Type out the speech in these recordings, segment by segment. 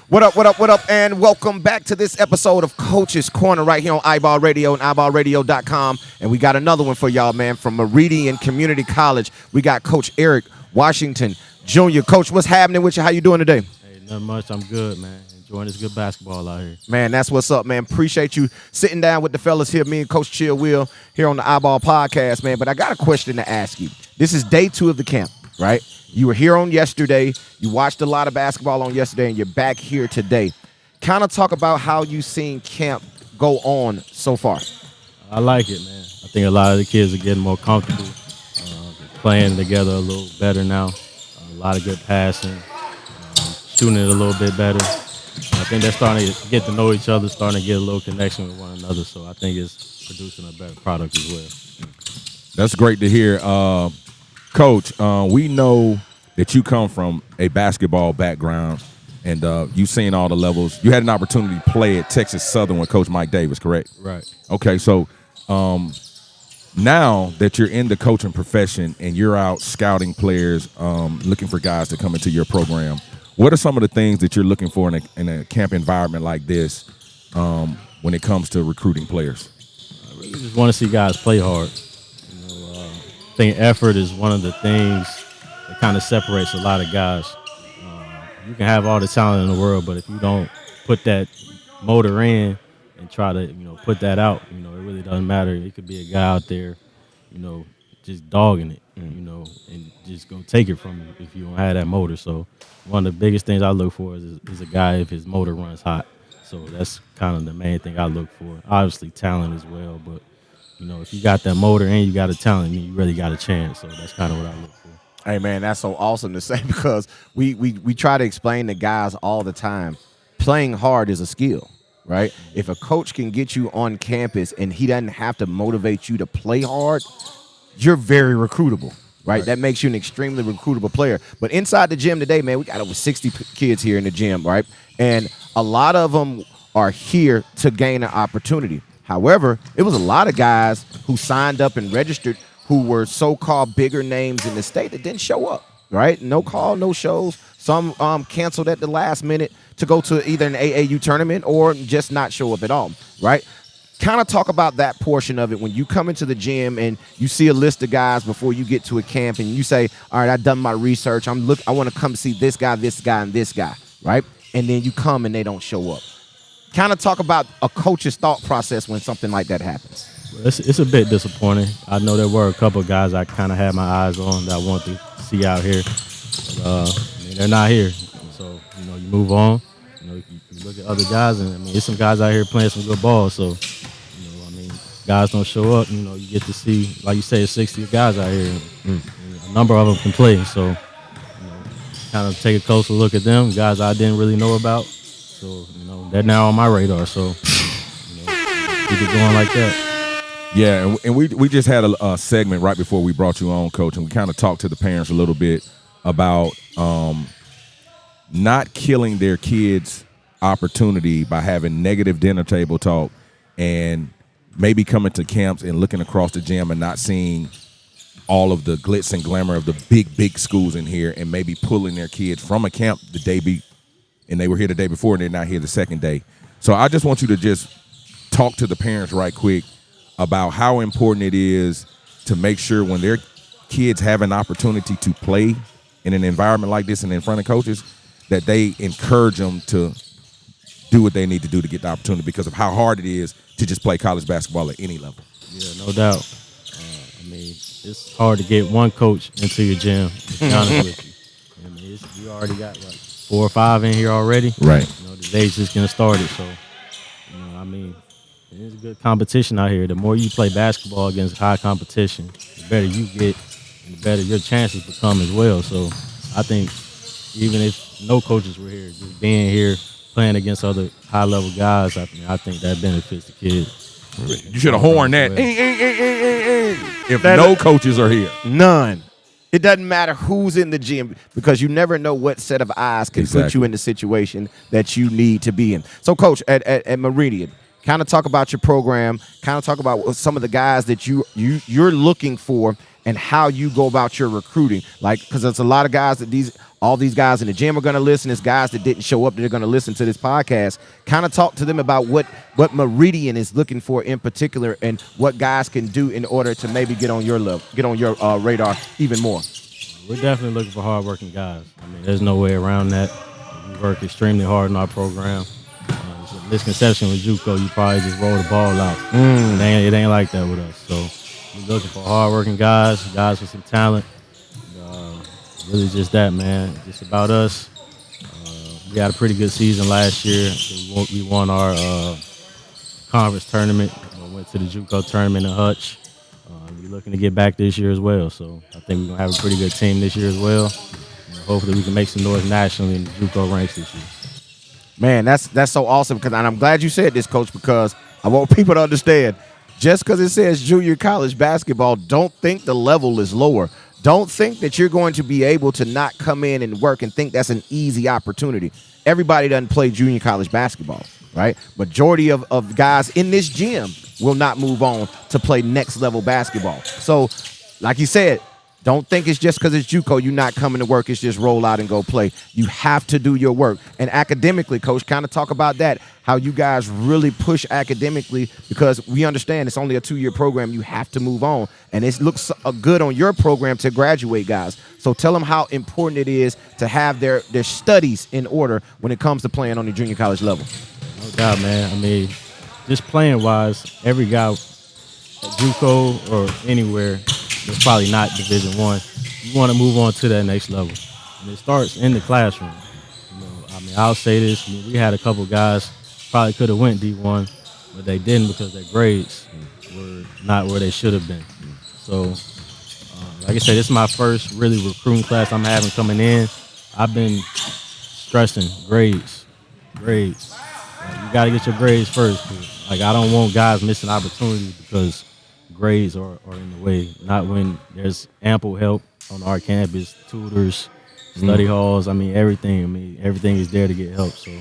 What up, what up, what up, and welcome back to this episode of Coach's Corner right here on Eyeball Radio and eyeballradio.com. And we got another one for y'all, man, from Meridian Community College. We got Coach Eric Washington Jr. Coach, what's happening with you? How you doing today? Hey, nothing much. I'm good, man. Enjoying this good basketball out here. Man, that's what's up, man. Appreciate you sitting down with the fellas here, me and Coach DWill here on the Eyeball Podcast, man. But I got a question to ask you. This is day 2 of the camp, right? You were here on yesterday. You watched a lot of basketball on yesterday, and you're back here today. Kind of talk about how you seen camp go on so far. I like it, man. I think a lot of the kids are getting more comfortable, playing together a little better now. A lot of good passing, shooting it a little bit better. I think they're starting to get to know each other, starting to get a little connection with one another. So I think it's producing a better product as well. That's great to hear. Coach, we know that you come from a basketball background, and you've seen all the levels. You had an opportunity to play at Texas Southern with Coach Mike Davis, correct? Right. Okay, so now that you're in the coaching profession and you're out scouting players, looking for guys to come into your program, what are some of the things that you're looking for in a camp environment like this when it comes to recruiting players? I really just want to see guys play hard. I think effort is one of the things that kind of separates a lot of guys. You can have all the talent in the world, but if you don't put that motor in and try to, put that out, it really doesn't matter. It could be a guy out there, just dogging it, and just gonna take it from you if you don't have that motor. So one of the biggest things I look for is a guy if his motor runs hot. So that's kind of the main thing I look for. Obviously talent as well, but if you got that motor and you got a talent, you really got a chance. So that's kind of what I look for. Hey, man, that's so awesome to say because we try to explain to guys all the time, playing hard is a skill, right? If a coach can get you on campus and he doesn't have to motivate you to play hard, you're very recruitable, right? That makes you an extremely recruitable player. But inside the gym today, man, we got over 60 kids here in the gym, right? And a lot of them are here to gain an opportunity. However, it was a lot of guys who signed up and registered who were so-called bigger names in the state that didn't show up, right? No call, no shows. Some canceled at the last minute to go to either an AAU tournament or just not show up at all, right? Kind of talk about that portion of it when you come into the gym and you see a list of guys before you get to a camp and you say, all right, I've done my research. I want to come see this guy, and this guy, right? And then you come and they don't show up. Kind of talk about a coach's thought process when something like that happens. It's a bit disappointing. I know there were a couple of guys I kind of had my eyes on that I want to see out here. But, they're not here. So, you move on. You look at other guys, and, there's some guys out here playing some good ball. So, guys don't show up. You get to see, like you say, 60 guys out here. And a number of them can play. So, kind of take a closer look at them, guys I didn't really know about. So, they're now on my radar. So, keep it going like that. Yeah, and we just had a segment right before we brought you on, Coach, and we kind of talked to the parents a little bit about not killing their kids' opportunity by having negative dinner table talk and maybe coming to camps and looking across the gym and not seeing all of the glitz and glamour of the big schools in here and maybe pulling their kids from a camp and they were here the day before and they're not here the second day. So I just want you to just talk to the parents right quick about how important it is to make sure when their kids have an opportunity to play in an environment like this and in front of coaches, that they encourage them to do what they need to do to get the opportunity because of how hard it is to just play college basketball at any level. Yeah, no doubt. It's hard to get one coach into your gym, to be honest with you. You already got, 4 or 5 in here already. Right. The day's just getting started. So, it's a good competition out here. The more you play basketball against high competition, the better you get and the better your chances become as well. So I think even if no coaches were here, just being here, playing against other high-level guys, I think that benefits the kids. You should have horned that. If no coaches are here. None. It doesn't matter who's in the gym because you never know what set of eyes can put you in the situation that you need to be in. So, Coach, at Meridian, kind of talk about your program, kind of talk about some of the guys that you're looking for and how you go about your recruiting. Like, because there's a lot of guys that all these guys in the gym are going to listen. There's guys that didn't show up that are going to listen to this podcast. Kind of talk to them about what Meridian is looking for in particular and what guys can do in order to maybe get on your level, get on your radar even more. We're definitely looking for hardworking guys. I mean, there's no way around that. We work extremely hard in our program. It's a misconception with JUCO, you probably just roll the ball out. It ain't like that with us. So we're looking for hardworking guys with some talent. Really just that, man. Just about us. We had a pretty good season last year. We won our conference tournament. Went to the JUCO tournament in Hutch. We're looking to get back this year as well. So I think we're going to have a pretty good team this year as well. Hopefully we can make some noise nationally in the JUCO ranks this year. Man, that's so awesome. And I'm glad you said this, Coach, because I want people to understand, just because it says junior college basketball, don't think the level is lower. Don't think that you're going to be able to not come in and work and think that's an easy opportunity. Everybody doesn't play junior college basketball, right? Majority of guys in this gym will not move on to play next level basketball. So, like you said, don't think it's just because it's JUCO, you're not coming to work, it's just roll out and go play. You have to do your work. And academically, Coach, kind of talk about that, how you guys really push academically, because we understand it's only a 2-year program. You have to move on. And it looks good on your program to graduate guys. So tell them how important it is to have their studies in order when it comes to playing on the junior college level. No doubt, man. I mean, just playing-wise, every guy at JUCO or anywhere – it's probably not Division I. You want to move on to that next level, and it starts in the classroom. I mean, I'll say this: we had a couple guys probably could have went D1, but they didn't because their grades were not where they should have been. So, like I said, this is my first really recruiting class I'm having coming in. I've been stressing grades. You got to get your grades first. Like, I don't want guys missing opportunities because grades are in the way. Not when there's ample help on our campus, tutors, study halls. I mean, everything. Everything is there to get help. So,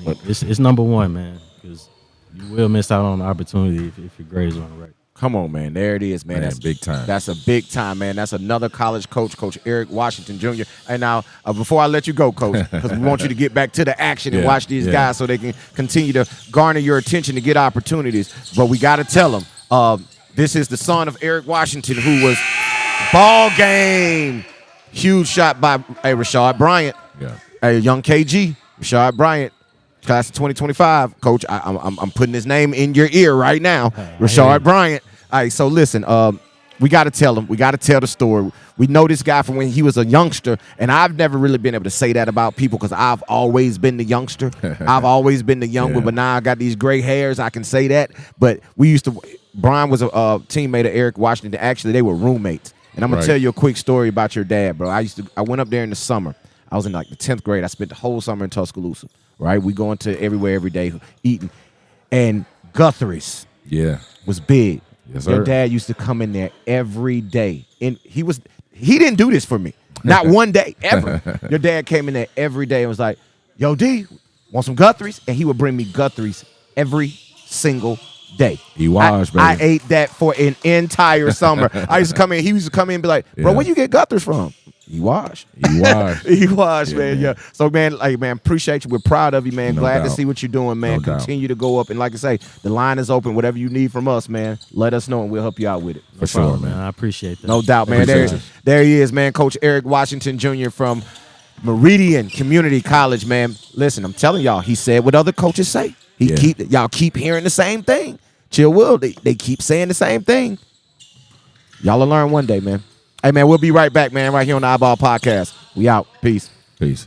it's number one, man, because you will miss out on the opportunity if your grades aren't right. Come on, man. There it is, man. That's big time. That's a big time, man. That's another college coach, Coach Eric Washington Jr. And now, before I let you go, Coach, because we want you to get back to the action and watch these guys so they can continue to garner your attention to get opportunities. But we got to tell them, this is the son of Eric Washington, who was ball game. Huge shot by Rashad Bryant. Yeah. A young KG, Rashad Bryant, class of 2025. Coach, I'm putting his name in your ear right now. Rashad Bryant. All right, so listen, we got to tell him. We got to tell the story. We know this guy from when he was a youngster, and I've never really been able to say that about people because I've always been the youngster. I've always been the young one, but now I got these gray hairs. I can say that. But Brian was a teammate of Eric Washington. Actually, they were roommates. And I'm going to tell you a quick story about your dad, bro. I went up there in the summer. I was in like the 10th grade. I spent the whole summer in Tuscaloosa, right? We going to everywhere every day eating. And Guthrie's was big. Yes, sir. Your dad used to come in there every day. And he didn't do this for me. Not one day, ever. Your dad came in there every day and was like, yo, D, want some Guthrie's? And he would bring me Guthrie's every single day. He washed, baby. I ate that for an entire summer. I used to come in. He used to come in and be like, bro, where you get Guthrie's from? He washed. He washed, man. Yeah. So, man, appreciate you. We're proud of you, man. No Glad doubt. to see what you're doing, man. No Continue to go up. And like I say, the line is open. Whatever you need from us, man, let us know and we'll help you out with it. For sure, man. I appreciate that. No doubt, man. There he is, man. Coach Eric Washington Jr. from Meridian Community College, man. Listen, I'm telling y'all, he said what other coaches say. Y'all keep hearing the same thing. Chill Will, they keep saying the same thing. Y'all will learn one day, man. Hey, man, we'll be right back, man, right here on the Eyeball Podcast. We out. Peace. Peace.